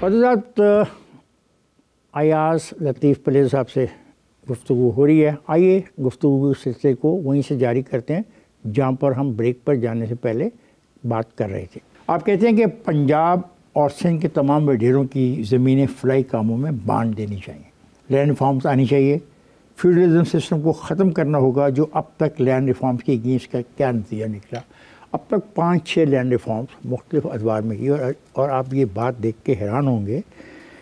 फजलात अयाज लतीफ़ पलेज़ साहब से गुफ्तगू हो रही है। आइए गुफ्तगू के सिलसिले को वहीं से जारी करते हैं जहाँ पर हम ब्रेक पर जाने से पहले बात कर रहे थे। आप कहते हैं कि पंजाब और सिंध के तमाम वडेरों की ज़मीनें फ़लाई कामों में बांट देनी चाहिए, लैंड रिफॉर्म्स आनी चाहिए, फ्यूडलिज्म सिस्टम को ख़त्म करना होगा। जो अब तक लैंड रिफॉर्म्स की गई, इसका क्या नतीजा निकला? अब तक 5-6 लैंड रिफॉर्म्स मुख्तलिफ अदवार में की और आप ये बात देख के हैरान होंगे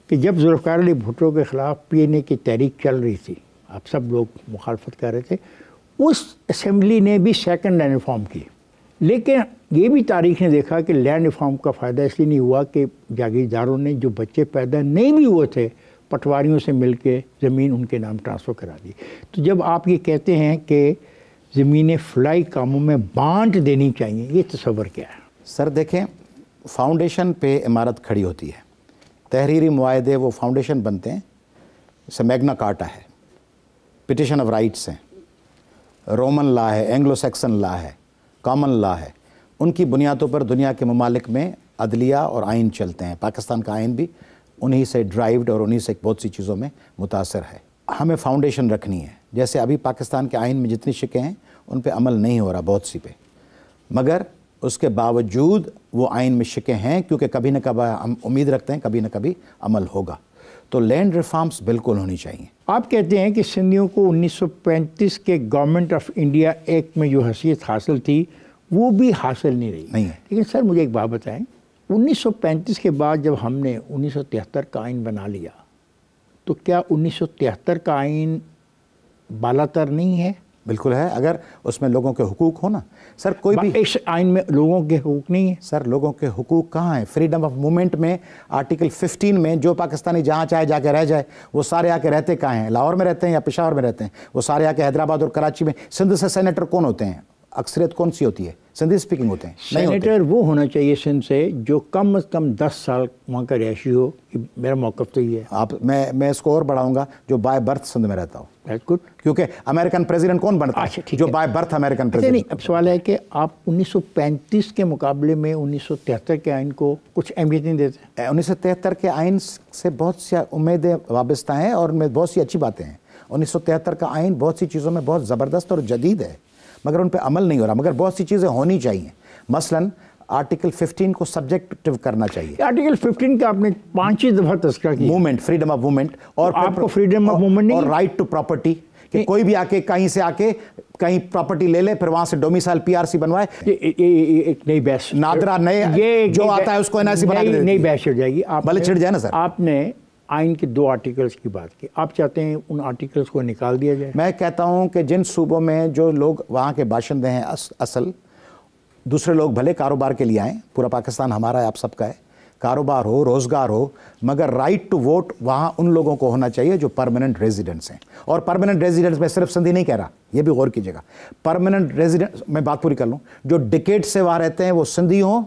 कि जब जुल्फ़िकार अली भुट्टो के ख़िलाफ़ PNA की तहरीक चल रही थी, आप सब लोग मुखालफत कर रहे थे, उस असम्बली ने भी सेकंड लैंड रिफॉर्म की। लेकिन ये भी तारीख़ ने देखा कि लैंड रिफॉर्म का फ़ायदा इसलिए नहीं हुआ कि जागीरदारों ने जो बच्चे पैदा नहीं भी हुए थे पटवारियों से मिल के ज़मीन उनके नाम ट्रांसफ़र करा दी। तो जब आप ये कहते हैं कि ज़मीनें फ़लाई कामों में बांट देनी चाहिए, ये तस्वर क्या है? सर देखें, फाउंडेशन पे इमारत खड़ी होती है, तहरीरी मुआहदे वो फाउंडेशन बनते हैं। जैसे मैग्ना कार्टा है, पिटिशन ऑफ राइट्स हैं, रोमन लॉ है, एंग्लो सैक्सन लॉ है, कॉमन लॉ है। उनकी बुनियादों पर दुनिया के ममालिक में अदलिया और आइन चलते हैं। पाकिस्तान का आइन भी उन्हीं से ड्राइव्ड और उन्हीं से बहुत सी चीज़ों में मुतासर है। हमें फाउंडेशन रखनी है। जैसे अभी पाकिस्तान के आइन में जितनी शिकें हैं उन पे अमल नहीं हो रहा बहुत सी पे, मगर उसके बावजूद वो आइन में शिकें हैं क्योंकि कभी न कभी हम उम्मीद रखते हैं कभी न कभी अमल होगा। तो लैंड रिफॉर्म्स बिल्कुल होनी चाहिए। आप कहते हैं कि सिंधियों को 1935 के गवर्नमेंट ऑफ इंडिया एक्ट में जो हैसियत हासिल थी वो भी हासिल नहीं रही। नहीं है। लेकिन सर मुझे एक बात बताएं, 1935 के बाद जब हमने 1973 का आइन बना लिया तो क्या 1973 का आइन बालातर नहीं है? बिल्कुल है, अगर उसमें लोगों के हुकूक हो ना। सर कोई भी इस आइन में लोगों के हुकूक नहीं है। सर लोगों के हुकूक कहाँ हैं? फ्रीडम ऑफ मूवमेंट में आर्टिकल 15 में जो पाकिस्तानी जहाँ चाहे जाके रह जाए, वो सारे आके रहते कहाँ हैं? लाहौर में रहते हैं या पेशावर में रहते हैं? वो सारे आके हैदराबाद और कराची में। सिंध से सेनेटर कौन होते हैं? अक्सरियत कौन सी होती है? सिंधी स्पीकिंग होते हैं। सेनेटर वो होना चाहिए सिंध से जो कम से कम 10 साल वहाँ का रहायशी हो। मेरा मौक़िफ़ तो ये है। आप मैं इसको और बढ़ाऊंगा, जो बाय बर्थ सिंध में रहता हो। दैट्स गुड, क्योंकि अमेरिकन प्रेसिडेंट कौन बनता है? जो बाय बर्थ अमेरिकन प्रेसिडेंट। नहीं, अब सवाल है कि आप 1935 के मुकाबले में 1973 के आइन को कुछ अहमियत नहीं देते? 1973 के आइन से बहुत सी उम्मीदें वाबस्ता हैं और उनमें बहुत सी अच्छी बातें हैं। 1973 का आइन बहुत सी चीज़ों में बहुत ज़बरदस्त और जदीद है, मगर उन पे अमल नहीं हो रहा। मगर बहुत सी चीज़ें होनी चाहिए। मसलन आर्टिकल 15 को सब्जेक्टिव करना चाहिए। आर्टिकल 15 का आपने 5 दफ़ा तस्करा किया। मूवमेंट, फ्रीडम ऑफ मूवमेंट, और आपको फ्रीडम ऑफ मूवमेंट नहीं और राइट टू प्रॉपर्टी, कि कोई भी आके कहीं से आके कहीं प्रॉपर्टी ले ले, फिर वहां से डोमिसाइल PRC बनवाए। एक नई बहस, नादरा नए ये जो आता है उसको NRC बना के नई बहस छिड़ जाएगी। भले छिड़ जाए ना सर। आपने आइन के 2 आर्टिकल्स की बात की, आप चाहते हैं उन आर्टिकल्स को निकाल दिया जाए? मैं कहता हूं कि जिन सूबों में जो लोग वहां के बाशिंदे हैं, असल दूसरे लोग भले कारोबार के लिए आएँ, पूरा पाकिस्तान हमारा है, आप सबका है, कारोबार हो, रोज़गार हो, मगर राइट टू वोट वहाँ उन लोगों को होना चाहिए जो परमानेंट रेजिडेंट्स हैं। और परमानेंट रेजिडेंट्स में सिर्फ सिंधी नहीं कह रहा, ये भी गौर कीजिएगा। परमानेंट रेजिडेंट्स, मैं बात पूरी कर लूँ, जो डिकेड से वहाँ रहते हैं, वो सिंधी हों,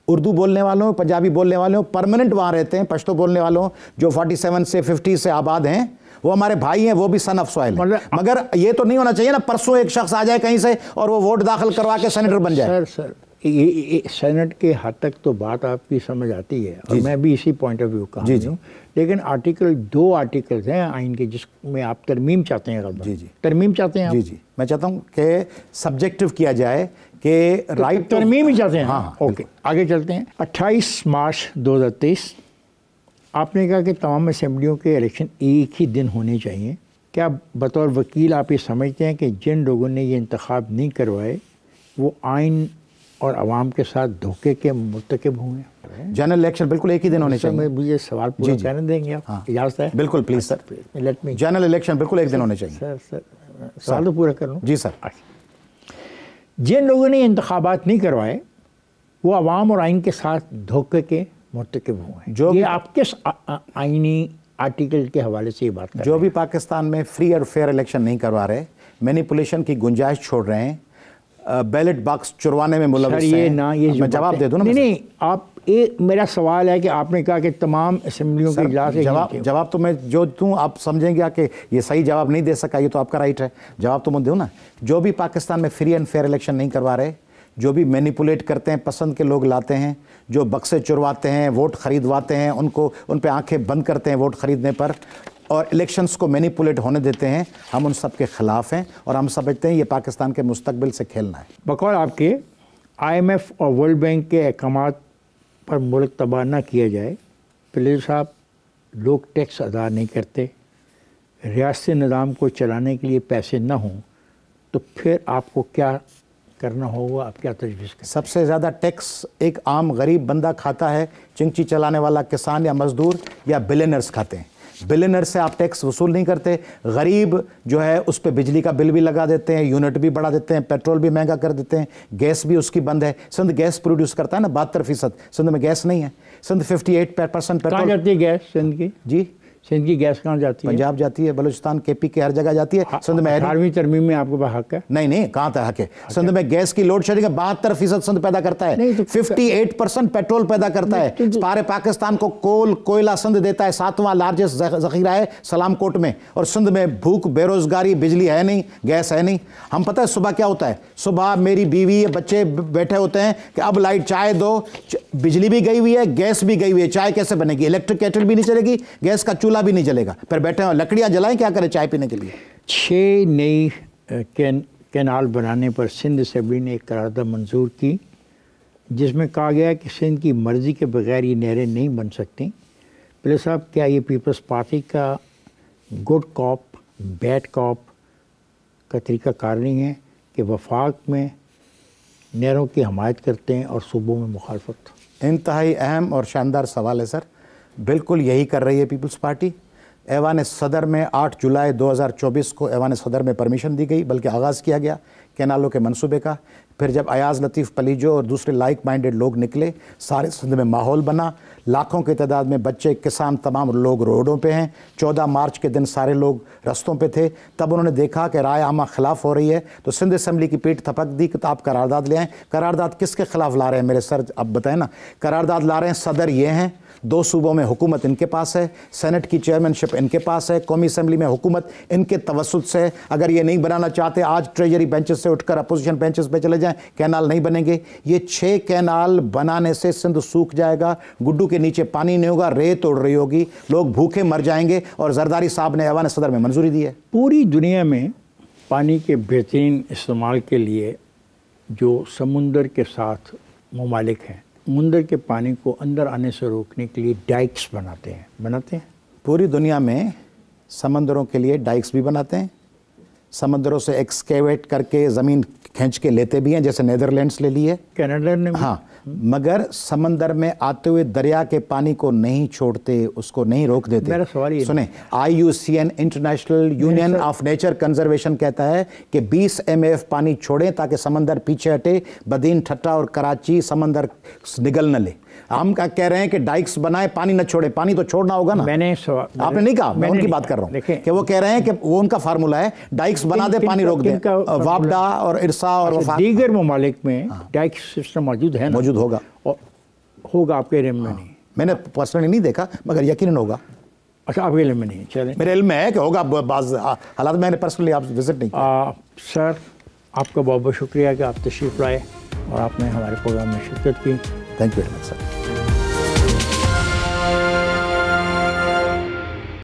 उर्दू बोलने वालों, पंजाबी बोलने वालों, परमानेंट वहाँ रहते हैं, पश्तो बोलने वालों, जो 47 से 50 से आबाद हैं, वो हमारे भाई हैं, वो भी सन ऑफ सॉइल हैं। मगर ये तो नहीं होना चाहिए ना परसों एक शख्स आ जाए कहीं से और वो वोट दाखिल करवा के सेनेटर बन जाए। सर ये सेनेट के हद तक तो बात आपकी समझ आती है और मैं भी इसी पॉइंट ऑफ व्यू का हूँ। लेकिन आर्टिकल 2 आर्टिकल्स हैं आइन के जिसमें आप तरमीम चाहते हैं। जी तरमीम चाहते हैं आप? जी मैं चाहता हूँ कि सब्जेक्टिव किया जाए कि राइट तरमीम ही चाहते हैं। हाँ, ओके, आगे चलते हैं। 28 मार्च 2023 आपने कहा कि तमाम असेंबलियों के इलेक्शन एक ही दिन होने चाहिए। क्या बतौर वकील आप ये समझते हैं कि जिन लोगों ने ये इंतखाब नहीं करवाए वो आइन और आवाम के साथ धोखे के मुर्तकिब हुए? जनरल इलेक्शन बिल्कुल एक ही दिन होने चाहिए। मुझे सवाल पूरा करने देंगे आप? हाँ। इजाज़त है? बिल्कुल, please sir, let me. General election बिल्कुल एक दिन होने चाहिए। सर सवाल तो पूरा कर लूँ। जी सर। जिन लोगों ने इंतखाबात नहीं करवाए वो आवाम और आइन के साथ धोखे के मुर्तकिब हुए हैं। जो ये आप किस आइनी आर्टिकल के हवाले से ये बात कर रहे हैं? जो भी पाकिस्तान में फ्री और फेयर इलेक्शन नहीं करवा रहे, मैनिपुलेशन की गुंजाइश छोड़ रहे हैं, बैलेट बॉक्स चुरवाने में मुलव्वस हैं। ये मैं जवाब दे दूं ना? नहीं, आप मेरा सवाल है कि आपने कहा कि तमाम असेंबलियों के इजलास जवाब तो मैं जो दूं आप समझेंगे कि ये सही जवाब नहीं दे सका, ये तो आपका राइट है, जवाब तो मैं दूं ना। जो भी पाकिस्तान में फ्री एंड फेयर इलेक्शन नहीं करवा रहे, जो भी मैनिपुलेट करते हैं, पसंद के लोग लाते हैं, जो बक्से चुरवाते हैं, वोट खरीदवाते हैं, उन पे आंखें बंद करते हैं वोट खरीदने पर, और इलेक्शंस को मैनिपुलेट होने देते हैं, हम उन सब के ख़िलाफ़ हैं और हम समझते हैं ये पाकिस्तान के मुस्तकबिल से खेलना है। बकौल आपके IMF और वर्ल्ड बैंक के अहकामात पर मुल्क तबाह ना किया जाए, पलेर साहब, लोग टैक्स अदा नहीं करते, रियासती निज़ाम को चलाने के लिए पैसे ना हों, तो फिर आपको क्या करना होगा, आप क्या तजवीज़ करें? सबसे ज़्यादा टैक्स एक आम गरीब बंदा खाता है, चिंची चलाने वाला किसान या मज़दूर या बिलियनर्स खाते हैं। बिलियनर से आप टैक्स वसूल नहीं करते, गरीब जो है उस पर बिजली का बिल भी लगा देते हैं, यूनिट भी बढ़ा देते हैं, पेट्रोल भी महंगा कर देते हैं, गैस भी उसकी बंद है। सिंध गैस प्रोड्यूस करता है ना 72%, सिंध में गैस नहीं है। सिंध 58% पेट्रोल। कहाँ जाती है गैस सिंध की? जी, सिंध की गैस कहाँ जाती है? पंजाब जाती है, बलूचिस्तान, KP के हर जगह जाती है। सिंध में 18वीं तरमीम में आपके पास हक है? नहीं, कहाँ था हक है? सिंध में गैस की लोड शेडिंग 72% सिंध पैदा करता है, 58% पेट्रोल पैदा करता है। सारे पाकिस्तान को कोयला सिंध देता है, 7वां लार्जेस्ट ज़ख़ीरा है सलामकोट में। और सिंध में भूख, बेरोजगारी, बिजली है नहीं, गैस है नहीं। हम पता है सुबह क्या होता है? सुबह मेरी बीवी बच्चे बैठे होते हैं कि अब लाइट, चाय दो, बिजली भी गई हुई है, गैस भी गई हुई है, चाय कैसे बनेगी? इलेक्ट्रिक केटल भी नहीं चलेगी, गैस का चूल्हा भी नहीं चलेगा, फिर बैठे हो लकड़ियां जलाएं, क्या करें चाय पीने के लिए? 6 नई कैनाल बनाने पर सिंध असेंबली ने एक करारदाद मंजूर की, जिसमें कहा गया कि सिंध की मर्ज़ी के बगैर ये नहरें नहीं बन सकती। पहले साहब, क्या ये पीपल्स पार्टी का गुड कॉप बैड कॉप का तरीक़ाकार नहीं है कि वफाक में नहरों की हमायत करते हैं और सूबों में मुखालफत? इंतहाई अहम और शानदार सवाल है सर। बिल्कुल यही कर रही है पीपल्स पार्टी। ऐवान सदर में 8 जुलाई 2024 को ऐवान सदर में परमिशन दी गई, बल्कि आगाज़ किया गया कैनालों के मंसूबे का। फिर जब अयाज़ लतीफ़ पलीजो और दूसरे लाइक माइंडेड लोग निकले, सारे सिंध में माहौल बना, लाखों की तादाद में बच्चे, किसान, तमाम लोग रोडों पे हैं। 14 मार्च के दिन सारे लोग रस्तों पे थे। तब उन्होंने देखा कि राय आमा ख़िलाफ़ हो रही है, तो सिंध असम्बली की पीठ थपक दी कि आप करारदाद ले आएँ। करारदाद किसके ख़िलाफ़ ला रहे हैं मेरे सर, आप बताएं ना? करारदाद ला रहे हैं, सदर ये हैं, 2 सूबों में हुकूमत इनके पास है, सेनेट की चेयरमैनशिप इनके पास है, कौमी असम्बली में हुकूमत इनके तवस्सुत से। अगर ये नहीं बनाना चाहते, आज ट्रेजरी बेंचेस से उठकर अपोजिशन बेंचेस पे चले जाएं, कैनाल नहीं बनेंगे। ये 6 कैनाल बनाने से सिंध सूख जाएगा, गुड्डू के नीचे पानी नहीं होगा, रेत उड़ रही होगी, लोग भूखे मर जाएंगे। और जरदारी साहब ने ऐवान सदर में मंजूरी दी है। पूरी दुनिया में पानी के बेहतरीन इस्तेमाल के लिए जो समुंदर के साथ ममालिक हैं, समुंदर के पानी को अंदर आने से रोकने के लिए डाइक्स बनाते हैं। पूरी दुनिया में समंदरों के लिए डाइक्स भी बनाते हैं, समंदरों से एक्सकेवेट करके ज़मीन खींच के लेते भी हैं, जैसे नेदरलैंड्स ले ली है, कनाडा ने। हाँ, मगर समंदर में आते हुए दरिया के पानी को नहीं छोड़ते, उसको नहीं रोक देते। मेरा सवाल ये सुने, IUCN international union of nature conservation कहता है कि 20 MF पानी छोड़ें ताकि समंदर पीछे हटे, बदीन, ठट्टा और कराची समंदर निगल न ले। हम क्या कह रहे हैं कि डाइक्स बनाए, पानी न छोड़े। पानी तो छोड़ना होगा ना। आपने नहीं कहा, मैं उनकी बात कर रहा हूँ कि वो कह रहे हैं कि वो उनका फार्मूला है, डाइक्स बना दे, पानी रोक दे। वापडा और इरसा और दीगर ममालिक में डाइक्स सिस्टम मौजूद है, मौजूद होगा, होगा आपके इल्म में? नहीं, मैंने पर्सनली नहीं देखा, मगर यकीनन होगा। अच्छा, आपके इल्म में नहीं? चले, मेरे इल्म में है कि होगा, बाज़ हालात मैंने पर्सनली आप विजिट नहीं किया। सर, आपका बहुत बहुत शुक्रिया कि आप तशरीफ़ लाए और आपने हमारे प्रोग्राम में शिरकत की। Thank you very much sir.